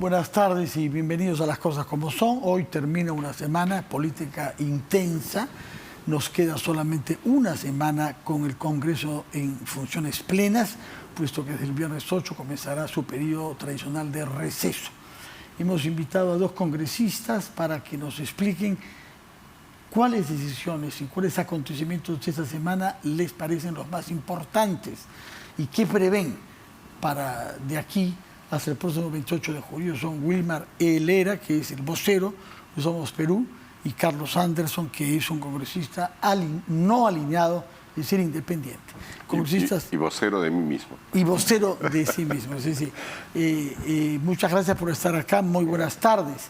Buenas tardes y bienvenidos a Las Cosas Como Son. Hoy termina una semana política intensa. Nos queda solamente una semana con el Congreso en funciones plenas, puesto que desde el viernes 8 comenzará su periodo tradicional de receso. Hemos invitado a dos congresistas para que nos expliquen cuáles decisiones y cuáles acontecimientos de esta semana les parecen los más importantes y qué prevén para de aquí hasta el próximo 28 de julio. Son Wilmar Helera, que es el vocero de Somos Perú, y Carlos Anderson, que es un congresista no alineado, es decir, independiente. Congresistas y vocero de mí mismo. Y vocero de sí mismo, sí, sí. Muchas gracias por estar acá, muy buenas tardes.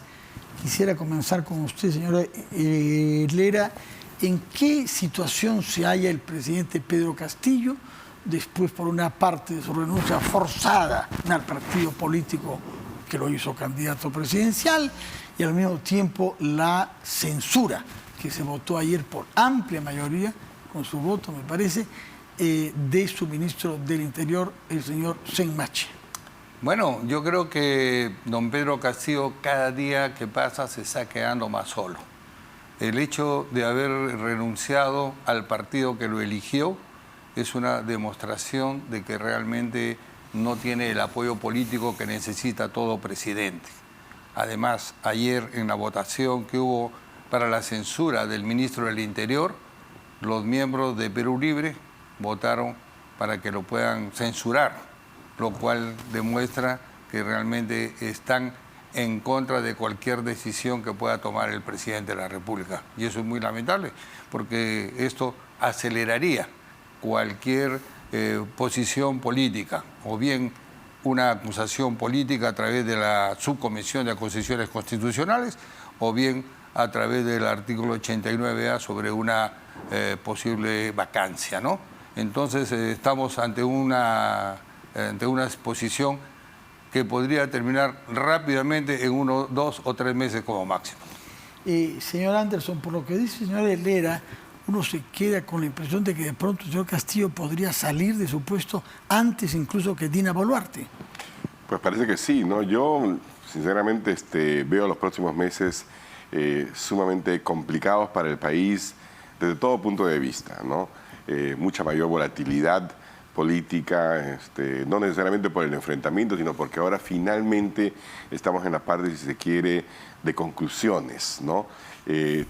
Quisiera comenzar con usted, señora Helera. ¿En qué situación se halla el presidente Pedro Castillo después, por una parte, de su renuncia forzada al partido político que lo hizo candidato presidencial y al mismo tiempo la censura que se votó ayer por amplia mayoría, con su voto, me parece, de su ministro del Interior, el señor Senmachi? Bueno, yo creo que don Pedro Castillo cada día que pasa se está quedando más solo. El hecho de haber renunciado al partido que lo eligió es una demostración de que realmente no tiene el apoyo político que necesita todo presidente. Además, ayer en la votación que hubo para la censura del ministro del Interior, los miembros de Perú Libre votaron para que lo puedan censurar, lo cual demuestra que realmente están en contra de cualquier decisión que pueda tomar el presidente de la República. Y eso es muy lamentable, porque esto aceleraría cualquier posición política, o bien una acusación política a través de la Subcomisión de Acusaciones Constitucionales, o bien a través del artículo 89A sobre una posible vacancia, ¿no? Entonces estamos ante una exposición que podría terminar rápidamente en 1, 2 o 3 meses como máximo. Señor Anderson, por lo que dice el señor Helera, uno se queda con la impresión de que de pronto el señor Castillo podría salir de su puesto antes incluso que Dina Boluarte. Pues parece que sí, ¿no? Yo sinceramente veo los próximos meses sumamente complicados para el país desde todo punto de vista, ¿no? Mucha mayor volatilidad política, no necesariamente por el enfrentamiento, sino porque ahora finalmente estamos en la parte, si se quiere, de conclusiones, ¿no?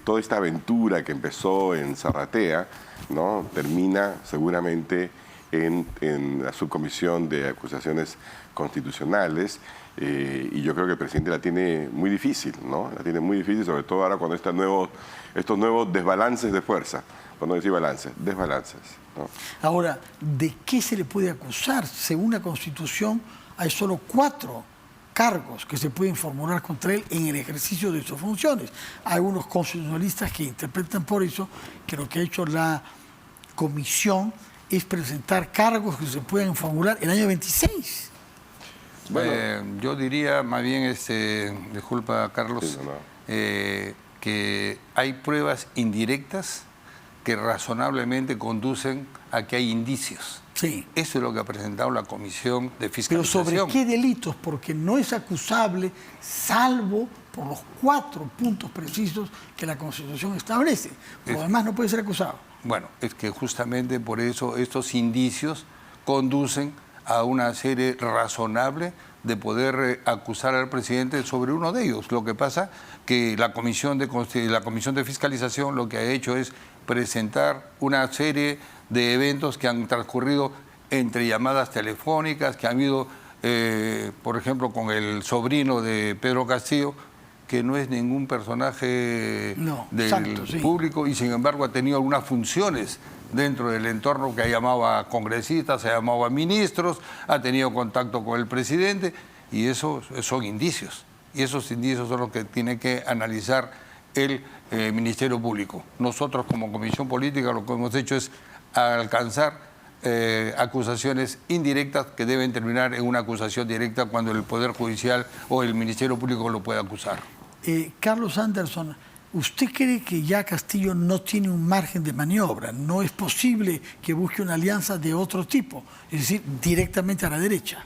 Toda esta aventura que empezó en Zarratea, ¿no?, termina seguramente en la Subcomisión de Acusaciones Constitucionales, y yo creo que el presidente la tiene muy difícil, ¿no? La tiene muy difícil, sobre todo ahora con estos nuevos desbalances de fuerza, por no decir balances, desbalances, ¿no? Ahora, ¿de qué se le puede acusar? Según la Constitución, hay solo 4 cargos que se pueden formular contra él en el ejercicio de sus funciones. Hay unos constitucionalistas que interpretan por eso que lo que ha hecho la comisión es presentar cargos que se pueden formular el año 26. Bueno, yo diría más bien, disculpa Carlos, sí, no. Que hay pruebas indirectas que razonablemente conducen a que hay indicios. Sí. Eso es lo que ha presentado la Comisión de Fiscalización. Pero ¿sobre qué delitos? Porque no es acusable, salvo por los 4 puntos precisos que la Constitución establece. Por lo demás no puede ser acusado. Bueno, es que justamente por eso estos indicios conducen a una serie razonable de poder acusar al presidente sobre uno de ellos. Lo que pasa que la Comisión de Fiscalización lo que ha hecho es presentar una serie de eventos que han transcurrido entre llamadas telefónicas, que han habido, por ejemplo, con el sobrino de Pedro Castillo, que no es ningún personaje del público, y sin embargo ha tenido algunas funciones dentro del entorno, que ha llamado a congresistas, ha llamado a ministros, ha tenido contacto con el presidente, y esos son indicios. Y esos indicios son los que tiene que analizar el Ministerio Público. Nosotros, como Comisión Política, lo que hemos hecho es alcanzar acusaciones indirectas que deben terminar en una acusación directa cuando el Poder Judicial o el Ministerio Público lo pueda acusar. Carlos Anderson, ¿usted cree que ya Castillo no tiene un margen de maniobra? ¿No es posible que busque una alianza de otro tipo, es decir, directamente a la derecha?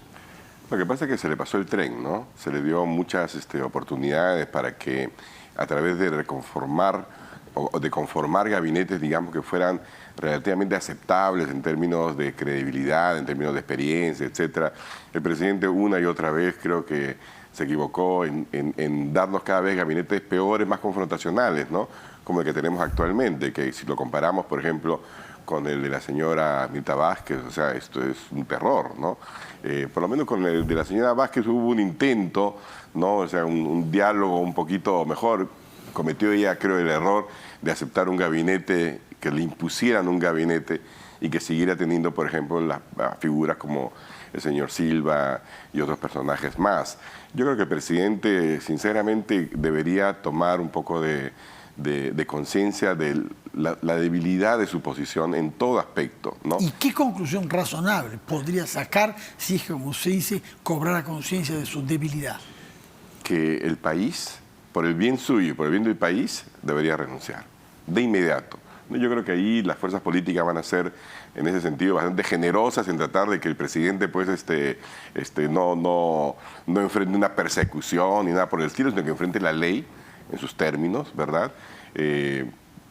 Lo que pasa es que se le pasó el tren, ¿no? Se le dio muchas oportunidades para que a través de reconformar o de conformar gabinetes, digamos, que fueran relativamente aceptables en términos de credibilidad, en términos de experiencia, etcétera. El presidente una y otra vez creo que se equivocó en darnos cada vez gabinetes peores, más confrontacionales, ¿no? Como el que tenemos actualmente, que si lo comparamos, por ejemplo, con el de la señora Mirta Vázquez, o sea, esto es un terror, ¿no? Por lo menos con el de la señora Vázquez hubo un intento, ¿no? O sea, un diálogo un poquito mejor. Cometió ella, creo, el error de aceptar un gabinete, que le impusieran un gabinete y que siguiera teniendo, por ejemplo, las figuras como el señor Silva y otros personajes más. Yo creo que el presidente, sinceramente, debería tomar un poco de conciencia de la debilidad de su posición en todo aspecto, ¿no? ¿Y qué conclusión razonable podría sacar si es que, como se dice, cobrara conciencia de su debilidad? Que el país, por el bien suyo y por el bien del país, debería renunciar de inmediato. Yo creo que ahí las fuerzas políticas van a ser, en ese sentido, bastante generosas en tratar de que el presidente pues, no enfrente una persecución ni nada por el estilo, sino que enfrente la ley en sus términos, ¿verdad?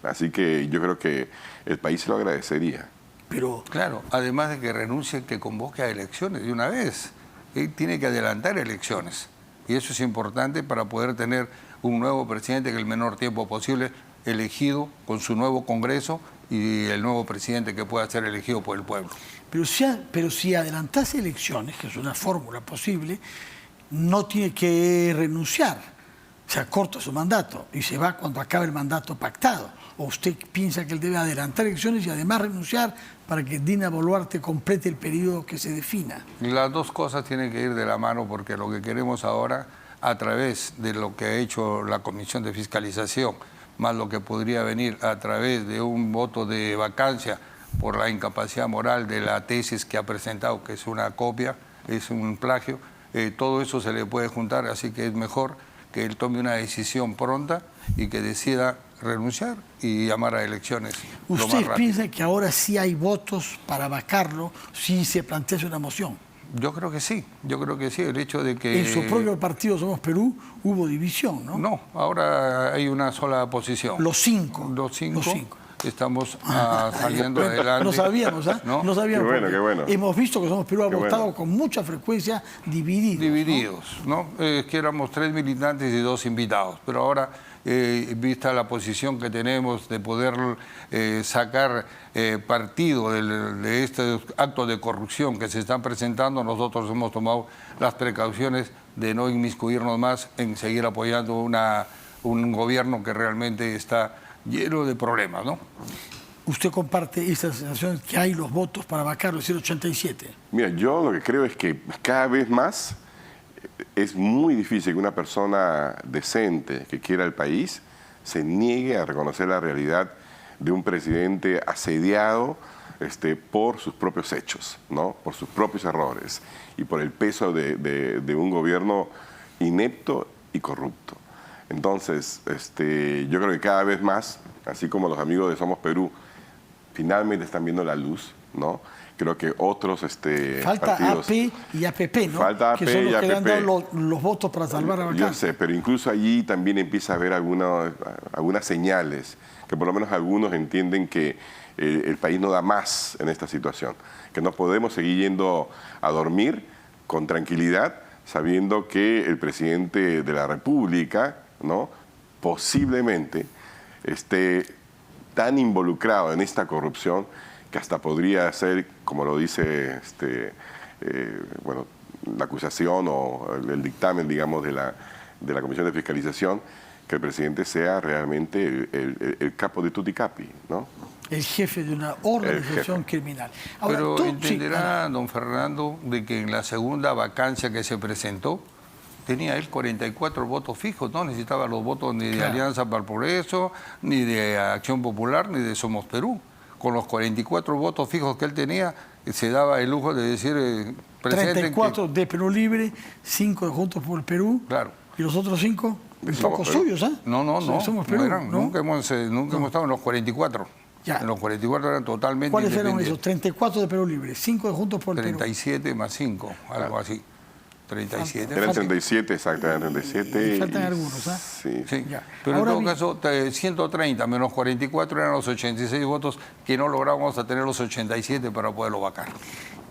Así que yo creo que el país se lo agradecería. Pero claro, además de que renuncie, que convoque a elecciones de una vez. Él tiene que adelantar elecciones. Y eso es importante para poder tener un nuevo presidente que en el menor tiempo posible elegido con su nuevo Congreso y el nuevo presidente que pueda ser elegido por el pueblo. Pero si adelantase elecciones, que es una fórmula posible, no tiene que renunciar. Se acorta su mandato y se va cuando acabe el mandato pactado. ¿O usted piensa que él debe adelantar elecciones y además renunciar para que Dina Boluarte complete el periodo que se defina? Las dos cosas tienen que ir de la mano, porque lo que queremos ahora, a través de lo que ha hecho la Comisión de Fiscalización, más lo que podría venir a través de un voto de vacancia por la incapacidad moral de la tesis que ha presentado, que es una copia, es un plagio, todo eso se le puede juntar, así que es mejor que él tome una decisión pronta y que decida renunciar y llamar a elecciones. ¿Usted piensa que ahora sí hay votos para vacarlo si se plantea una moción? Yo creo que sí, el hecho de que... En su propio partido Somos Perú hubo división, ¿no? No, ahora hay una sola posición. Los cinco. Estamos saliendo adelante. No sabíamos, ¿eh? ¿No? No sabíamos. Qué bueno. Hemos visto que Somos Perú ha votado con mucha frecuencia divididos. ¿no? Que éramos 3 militantes y 2 invitados, pero ahora, vista la posición que tenemos de poder sacar partido de estos actos de corrupción que se están presentando, nosotros hemos tomado las precauciones de no inmiscuirnos más en seguir apoyando un gobierno que realmente está lleno de problemas, ¿no? ¿Usted comparte esta sensación que hay los votos para vacarlo, es el 87? Mira, yo lo que creo es que cada vez más es muy difícil que una persona decente que quiera el país se niegue a reconocer la realidad de un presidente asediado por sus propios hechos, ¿no? Por sus propios errores y por el peso de un gobierno inepto y corrupto. Entonces, yo creo que cada vez más, así como los amigos de Somos Perú finalmente están viendo la luz, ¿no? Creo que otros falta partidos... AP y APP, ¿no? Falta AP que son los y que le han APP. dado los votos para salvar a Bacán. Yo sé, pero incluso allí también empieza a haber algunas señales, que por lo menos algunos entienden que el país no da más en esta situación, que no podemos seguir yendo a dormir con tranquilidad, sabiendo que el presidente de la República, ¿no?, posiblemente esté tan involucrado en esta corrupción que hasta podría ser, como lo dice la acusación o el dictamen, digamos, de la Comisión de Fiscalización, que el presidente sea realmente el capo de tutti capi, ¿no? El jefe de una organización criminal. Ahora, pero entenderá, don Fernando, de que en la segunda vacancia que se presentó, tenía él 44 votos fijos, no necesitaba los votos ni de Alianza para el Progreso, ni de Acción Popular, ni de Somos Perú. Con los 44 votos fijos que él tenía, se daba el lujo de decir... 34 de Perú Libre, 5 de Juntos por el Perú. Claro. ¿Y los otros 5? Pocos suyos, ¿eh? No. Somos Perú, no eran, ¿no? Nunca hemos estado en los 44. Ya. En los 44 eran totalmente ¿Cuáles eran independientes. esos? 34 de Perú Libre, 5 de Juntos por el Perú. 37 más 5, algo así. 37. Eran 37, exacto, eran 37. Faltan algunos, ¿ah? Sí. Sí. Ya. Pero Ahora en todo bien, caso, 130 menos 44 eran los 86 votos que no logramos a tener los 87 para poderlo vacar.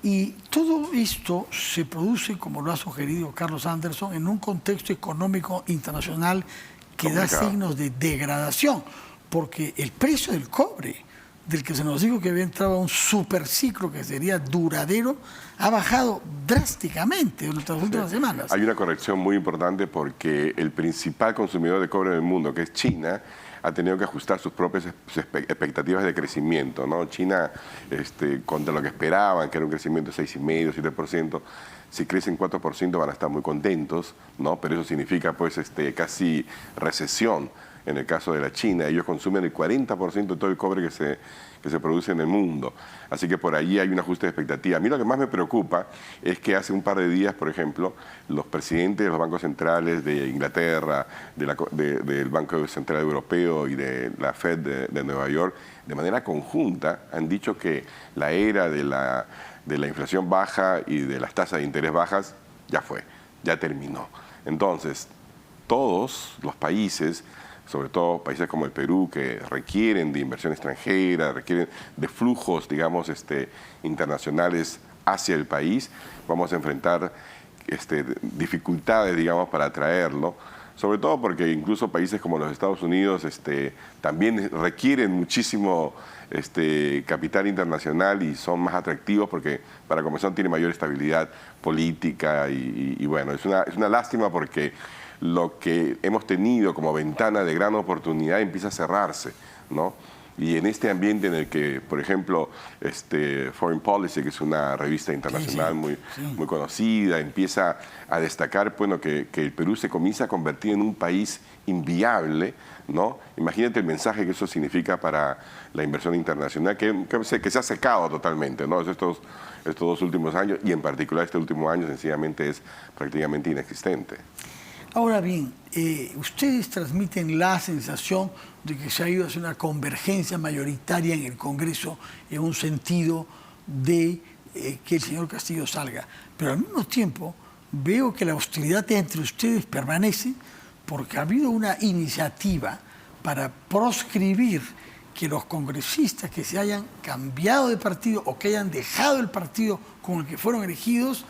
y todo esto se produce, como lo ha sugerido Carlos Anderson, en un contexto económico internacional que da Complicado. signos de degradación, porque el precio del cobre, del que se nos dijo que había entrado a un superciclo que sería duradero, ha bajado drásticamente en las últimas semanas. Hay una corrección muy importante porque el principal consumidor de cobre del mundo, que es China, ha tenido que ajustar sus propias expectativas de crecimiento, ¿no? China, contra lo que esperaban, que era un crecimiento de 6,5%, 7%, si crecen 4% van a estar muy contentos, ¿no? Pero eso significa pues casi recesión. En el caso de la China, ellos consumen el 40% de todo el cobre que se produce en el mundo. Así que por ahí hay un ajuste de expectativa. A mí lo que más me preocupa es que hace un par de días, por ejemplo, los presidentes de los bancos centrales de Inglaterra, del Banco Central Europeo y de la Fed de Nueva York, de manera conjunta han dicho que la era de la inflación baja y de las tasas de interés bajas ya fue, ya terminó. Entonces, todos los países, sobre todo países como el Perú, que requieren de inversión extranjera, requieren de flujos, digamos, internacionales hacia el país, vamos a enfrentar dificultades, digamos, para atraerlo, sobre todo porque incluso países como los Estados Unidos también requieren muchísimo capital internacional y son más atractivos porque, para comenzar, tiene mayor estabilidad política y bueno, es una lástima porque lo que hemos tenido como ventana de gran oportunidad empieza a cerrarse, ¿no? Y en este ambiente en el que, por ejemplo, Foreign Policy, que es una revista internacional muy conocida, empieza a destacar, bueno, que el Perú se comienza a convertir en un país inviable, ¿no? Imagínate el mensaje que eso significa para la inversión internacional, que se ha secado totalmente, ¿no? Estos 2 últimos años, y en particular este último año, sencillamente es prácticamente inexistente. Ahora bien, ustedes transmiten la sensación de que se ha ido hacia una convergencia mayoritaria en el Congreso en un sentido de que el señor Castillo salga. Pero al mismo tiempo veo que la hostilidad entre ustedes permanece porque ha habido una iniciativa para proscribir que los congresistas que se hayan cambiado de partido o que hayan dejado el partido con el que fueron elegidos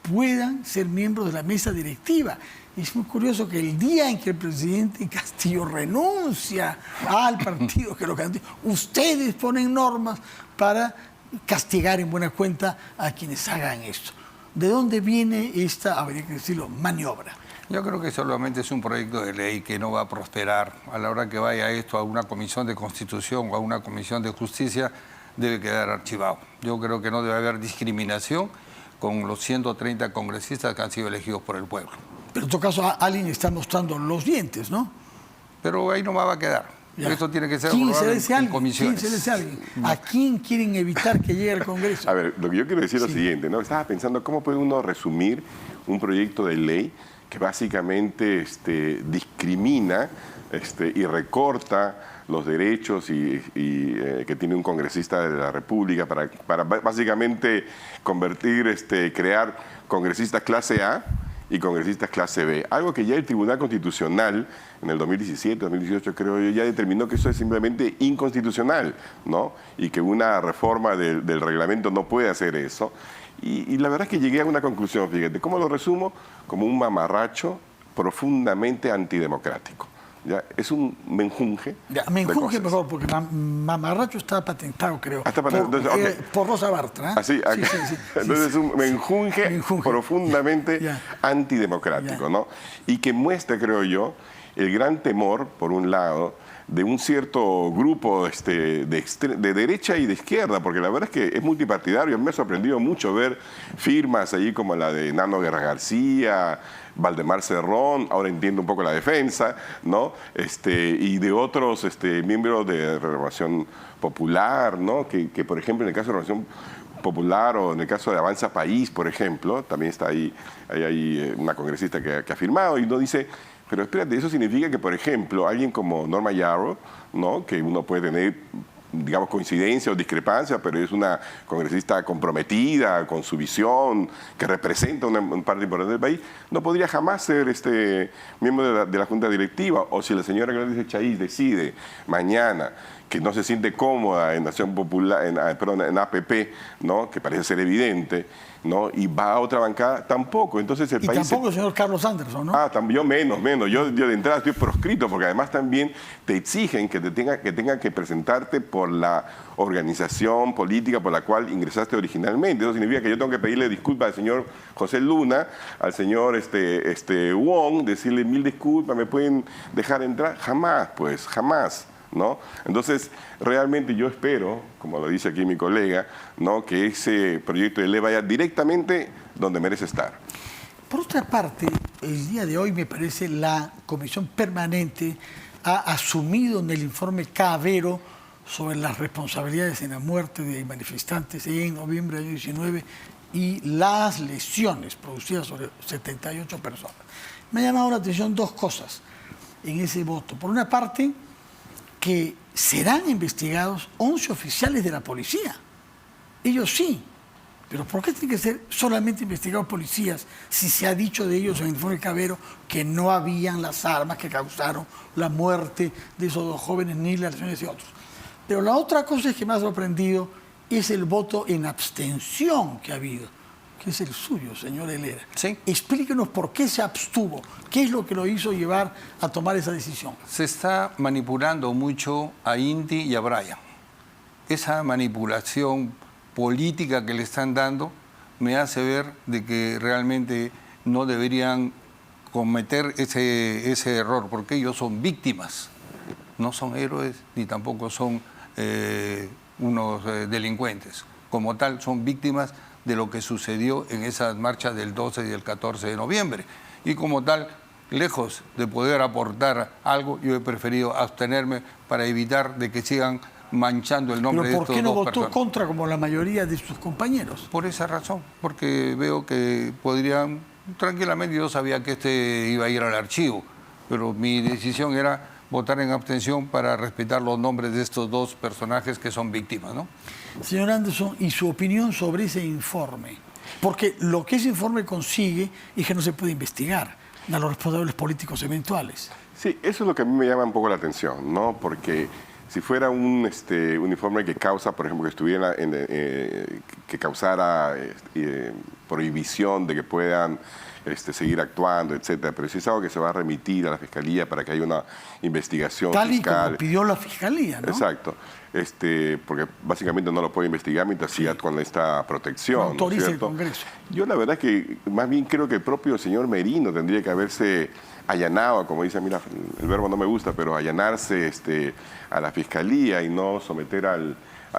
puedan ser miembros de la mesa directiva. Es muy curioso que el día en que el presidente Castillo renuncia al partido que lo candidó, ustedes ponen normas para castigar en buena cuenta a quienes hagan esto. ¿De dónde viene esta, habría que decirlo, maniobra? Yo creo que solamente es un proyecto de ley que no va a prosperar. A la hora que vaya esto a una comisión de Constitución o a una comisión de Justicia, debe quedar archivado. Yo creo que no debe haber discriminación con los 130 congresistas que han sido elegidos por el pueblo. Pero en todo caso alguien está mostrando los dientes, ¿no? Pero ahí no va a quedar. Ya. Esto tiene que ser ¿Quién aprobado se dice en alguien? comisiones. ¿Quién se dice alguien? ¿A quién quieren evitar que llegue al Congreso? A ver, lo que yo quiero decir es lo siguiente, ¿no? Estaba pensando cómo puede uno resumir un proyecto de ley que básicamente discrimina y recorta los derechos que tiene un congresista de la República para básicamente crear congresistas clase A y congresistas clase B. Algo que ya el Tribunal Constitucional en el 2017, 2018 creo yo, ya determinó que eso es simplemente inconstitucional, ¿no? Y que una reforma del reglamento no puede hacer eso. Y la verdad es que llegué a una conclusión, fíjate, ¿cómo lo resumo? Como un mamarracho profundamente antidemocrático. ¿Ya? Es un menjunje. Ya, menjunje mejor, porque mamarracho está patentado, creo. Por Rosa Bartra. Así, entonces es un menjunje profundamente antidemocrático, ¿no? Y que muestra, creo yo, el gran temor, por un lado, de un cierto grupo de derecha y de izquierda, porque la verdad es que es multipartidario. Me ha sorprendido mucho ver firmas ahí como la de Nano Guerra García, Valdemar Cerrón, ahora entiendo un poco la defensa, ¿no? Y de otros miembros de Renovación Popular, ¿no? Que, por ejemplo, en el caso de Renovación Popular o en el caso de Avanza País, por ejemplo, también está ahí una congresista que ha firmado y no dice... Pero espérate, eso significa que, por ejemplo, alguien como Norma Yarrow, ¿no? Que uno puede tener digamos, coincidencia o discrepancia, pero es una congresista comprometida con su visión, que representa una parte importante del país, no podría jamás ser miembro de la Junta Directiva. O si la señora Gladys Echaíz decide mañana que no se siente cómoda en Acción Popular, en APP, ¿no?, que parece ser evidente, ¿no?, y va a otra bancada, tampoco. Entonces el país... tampoco el señor Carlos Anderson, ¿no? Yo menos. Yo de entrada estoy proscrito, porque además también te exigen que tenga que presentarte por la organización política por la cual ingresaste originalmente. Eso significa que yo tengo que pedirle disculpas al señor José Luna, al señor Wong, decirle 1000 disculpas, ¿me pueden dejar entrar? Jamás, pues, jamás, ¿no? Entonces, realmente yo espero, como lo dice aquí mi colega, ¿no?, que ese proyecto de ley vaya directamente donde merece estar. Por otra parte, el día de hoy me parece la Comisión Permanente ha asumido en el informe Cavero sobre las responsabilidades en la muerte de manifestantes en noviembre del año 19 y las lesiones producidas sobre 78 personas. Me ha llamado la atención dos cosas en ese voto. Por una parte, que serán investigados 11 oficiales de la policía. Ellos sí. Pero ¿por qué tienen que ser solamente investigados policías si se ha dicho de ellos en el informe Cavero que no habían las armas que causaron la muerte de esos dos jóvenes ni las lesiones de otros? Pero la otra cosa que me ha sorprendido es el voto en abstención que ha habido, que es el suyo, señor Helera. Sí. Explíquenos por qué se abstuvo, qué es lo que lo hizo llevar a tomar esa decisión. Se está manipulando mucho a Inti y a Brian. Esa manipulación política que le están dando me hace ver de que realmente no deberían cometer ese error, porque ellos son víctimas, no son héroes ni tampoco son unos delincuentes. Como tal, son víctimas de lo que sucedió en esas marchas del 12 y el 14 de noviembre. Y como tal, lejos de poder aportar algo, yo he preferido abstenerme para evitar de que sigan manchando el nombre de estos dos personas. ¿Pero por qué no votó contra como la mayoría de sus compañeros? Por esa razón, porque veo que podrían, tranquilamente, yo sabía que iba a ir al archivo, pero mi decisión era votar en abstención para respetar los nombres de estos dos personajes que son víctimas, ¿no? Señor Anderson, ¿y su opinión sobre ese informe? Porque lo que ese informe consigue es que no se puede investigar a los responsables políticos eventuales. Sí, eso es lo que a mí me llama un poco la atención, ¿no? Porque si fuera un informe que causa, por ejemplo, que causara prohibición de que puedan seguir actuando, etcétera, pero si es algo que se va a remitir a la Fiscalía para que haya una investigación tal fiscal. Y como pidió la Fiscalía, ¿no? Exacto. Porque básicamente no lo puede investigar mientras siga con esta protección. No autoriza, ¿cierto? el Congreso. Yo la verdad es que más bien creo que el propio señor Merino tendría que haberse allanado, como dice, mira, el verbo no me gusta, pero allanarse a la Fiscalía y no someter al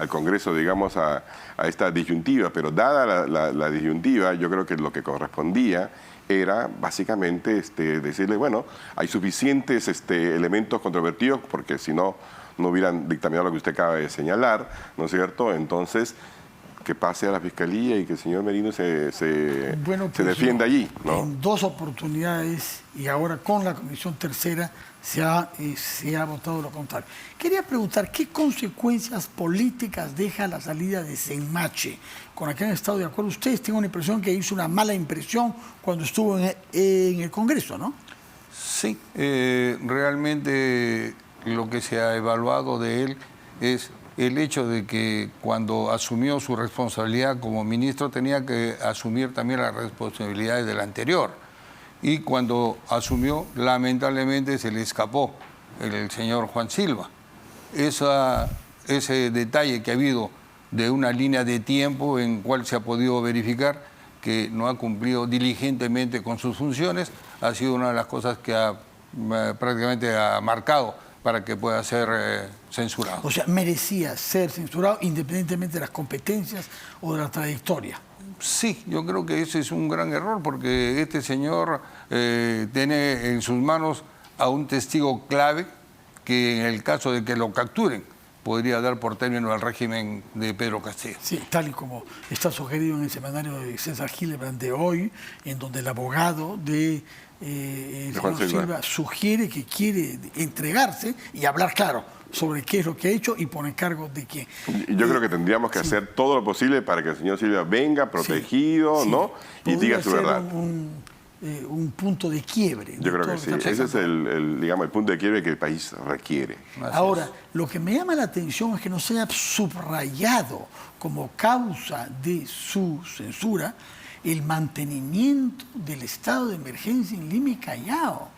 Congreso, digamos, a esta disyuntiva. Pero dada la disyuntiva, yo creo que lo que correspondía era básicamente decirle, bueno, hay suficientes elementos controvertidos, porque si no, no hubieran dictaminado lo que usted acaba de señalar, ¿no es cierto? Entonces, que pase a la Fiscalía y que el señor Merino se defienda allí, ¿no? En dos oportunidades y ahora con la Comisión Tercera se ha votado lo contrario. Quería preguntar, ¿qué consecuencias políticas deja la salida de Senmache? ¿Con la que han estado de acuerdo ustedes? Tengo una impresión que hizo una mala impresión cuando estuvo en el Congreso, ¿no? Sí, realmente lo que se ha evaluado de él es el hecho de que cuando asumió su responsabilidad como ministro tenía que asumir también las responsabilidades del anterior. Y cuando asumió, lamentablemente se le escapó el señor Juan Silva. Ese detalle que ha habido de una línea de tiempo en cual se ha podido verificar que no ha cumplido diligentemente con sus funciones, ha sido una de las cosas que prácticamente ha marcado para que pueda ser censurado. O sea, merecía ser censurado independientemente de las competencias o de la trayectoria. Sí, yo creo que ese es un gran error porque este señor tiene en sus manos a un testigo clave que en el caso de que lo capturen podría dar por término al régimen de Pedro Castillo. Sí, tal y como está sugerido en el semanario de César Gillibrand de hoy, en donde el abogado de señor Silva sugiere que quiere entregarse y hablar claro, sobre qué es lo que ha hecho y por encargo de quién. Yo creo que tendríamos que hacer todo lo posible para que el señor Silva venga protegido, ¿no? Y diga su verdad. Un punto de quiebre. Yo creo que sí. Ese es digamos, el punto de quiebre que el país requiere. Ahora, lo que me llama la atención es que no se haya subrayado como causa de su censura el mantenimiento del estado de emergencia en Lima y Callao.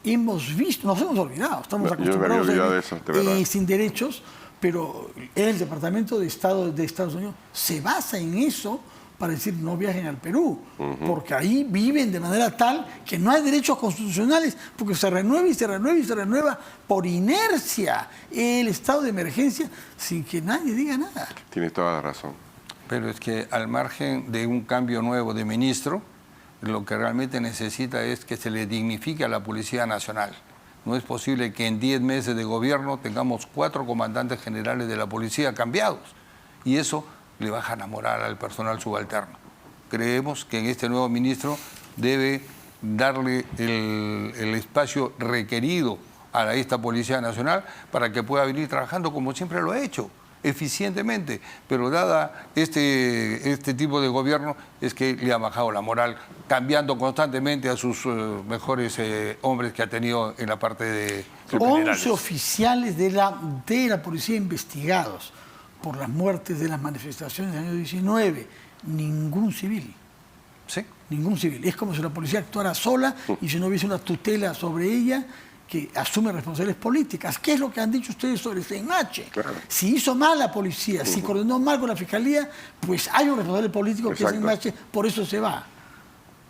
Hemos visto, nos hemos olvidado, estamos acostumbrados de eso, sin derechos, pero el Departamento de Estado de Estados Unidos se basa en eso para decir no viajen al Perú, porque ahí viven de manera tal que no hay derechos constitucionales, porque se renueva y se renueva y se renueva por inercia el estado de emergencia sin que nadie diga nada. Tienes toda la razón. Pero es que al margen de un cambio nuevo de ministro, lo que realmente necesita es que se le dignifique a la Policía Nacional. No es posible que en 10 meses de gobierno tengamos 4 comandantes generales de la policía cambiados. Y eso le baja la moral al personal subalterno. Creemos que en este nuevo ministro debe darle el espacio requerido a esta Policía Nacional para que pueda venir trabajando como siempre lo ha hecho, eficientemente. Pero dada este tipo de gobierno es que le ha bajado la moral, cambiando constantemente a sus mejores hombres que ha tenido en la parte de 11 oficiales de la policía investigados por las muertes de las manifestaciones del año 19, ningún civil. ¿Sí? Ningún civil. Es como si la policía actuara sola y si no hubiese una tutela sobre ella que asume responsabilidades políticas. ¿Qué es lo que han dicho ustedes sobre CNH? Claro. Si hizo mal la policía, si coordinó mal con la fiscalía, pues hay un responsable político que es CNH, por eso se va.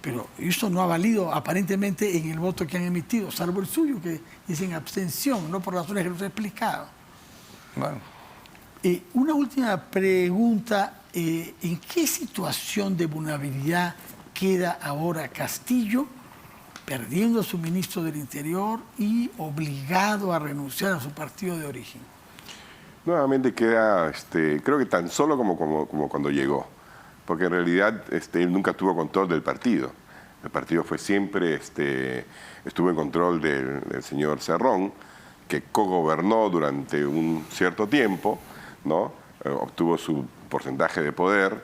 Pero eso no ha valido aparentemente en el voto que han emitido, salvo el suyo, que dicen abstención, no por razones que nos he explicado. Bueno. Una última pregunta. ¿En qué situación de vulnerabilidad queda ahora Castillo, perdiendo a su ministro del Interior y obligado a renunciar a su partido de origen? Nuevamente queda, creo que tan solo como cuando llegó, porque en realidad él nunca tuvo control del partido. El partido fue siempre, estuvo en control del señor Cerrón, que cogobernó durante un cierto tiempo, ¿no? Obtuvo su porcentaje de poder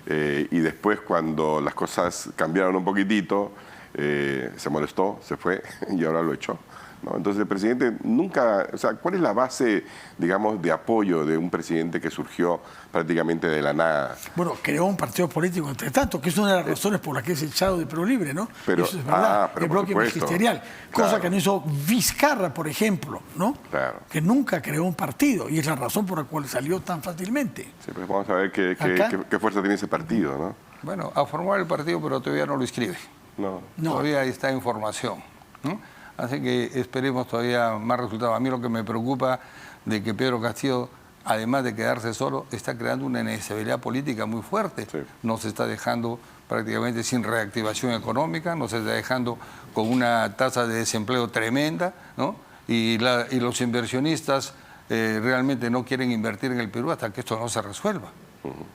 y después cuando las cosas cambiaron un poquitito, se molestó, se fue y ahora lo echó, ¿no? Entonces el presidente nunca, o sea, ¿cuál es la base, digamos, de apoyo de un presidente que surgió prácticamente de la nada? Bueno, creó un partido político, entre tanto, que es una de las razones por las que es echado de Perú Libre, ¿no? Pero, eso es verdad, pero el bloque magisterial, cosa claro, que no hizo Vizcarra, por ejemplo, ¿no? Claro. Que nunca creó un partido y es la razón por la cual salió tan fácilmente. Sí, pues vamos a ver qué fuerza tiene ese partido, ¿no? Bueno, a formar el partido, pero todavía no lo inscribe. No. Todavía está en formación, ¿no? Así que esperemos todavía más resultados. A mí lo que me preocupa de que Pedro Castillo, además de quedarse solo, está creando una inestabilidad política muy fuerte. Sí. Nos está dejando prácticamente sin reactivación económica, nos está dejando con una tasa de desempleo tremenda, ¿no? Y los inversionistas realmente no quieren invertir en el Perú hasta que esto no se resuelva,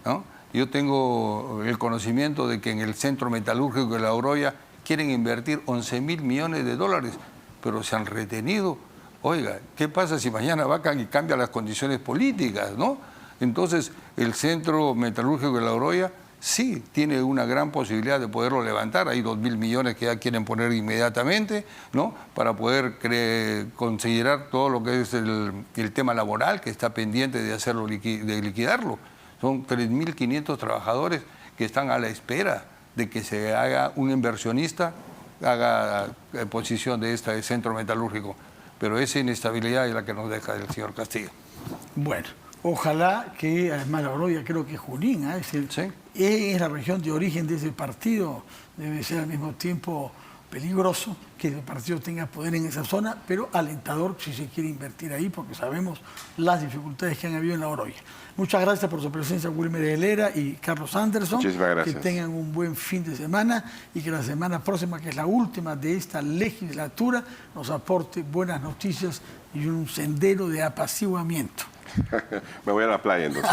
¿no? Yo tengo el conocimiento de que en el Centro Metalúrgico de La Oroya quieren invertir 11.000 millones de dólares, pero se han retenido. Oiga, ¿qué pasa si mañana vacan y cambian las condiciones políticas, ¿no? Entonces, el Centro Metalúrgico de La Oroya sí tiene una gran posibilidad de poderlo levantar. Hay 2.000 millones que ya quieren poner inmediatamente, ¿no? Para poder considerar todo lo que es el tema laboral que está pendiente de hacerlo, de liquidarlo. Son 3.500 trabajadores que están a la espera de que se haga un inversionista, haga posición de este centro metalúrgico. Pero esa inestabilidad es la que nos deja el señor Castillo. Bueno, ojalá que, además La Oroya creo que es Junín, ¿sí? Es la región de origen de ese partido, debe ser al mismo tiempo peligroso que el partido tenga poder en esa zona, pero alentador si se quiere invertir ahí, porque sabemos las dificultades que han habido en La Oroya. Muchas gracias por su presencia, Wilmer Helera y Carlos Anderson. Muchísimas gracias. Que tengan un buen fin de semana y que la semana próxima, que es la última de esta legislatura, nos aporte buenas noticias y un sendero de apaciguamiento. Me voy a la playa entonces.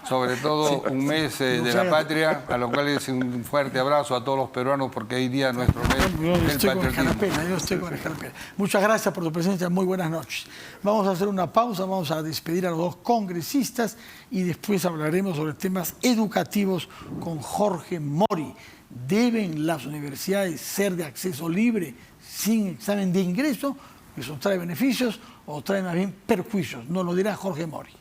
Sobre todo un mes de la patria, a lo cual es un fuerte abrazo a todos los peruanos, porque hoy día nuestro mes Yo del estoy con patriotismo. Escarapela, yo estoy con Escarapela. Muchas gracias por tu presencia, muy buenas noches. Vamos a hacer una pausa, vamos a despedir a los dos congresistas y después hablaremos sobre temas educativos con Jorge Mori. ¿Deben las universidades ser de acceso libre sin examen de ingreso? ¿Eso trae beneficios o trae más bien perjuicios? Nos lo dirá Jorge Mori.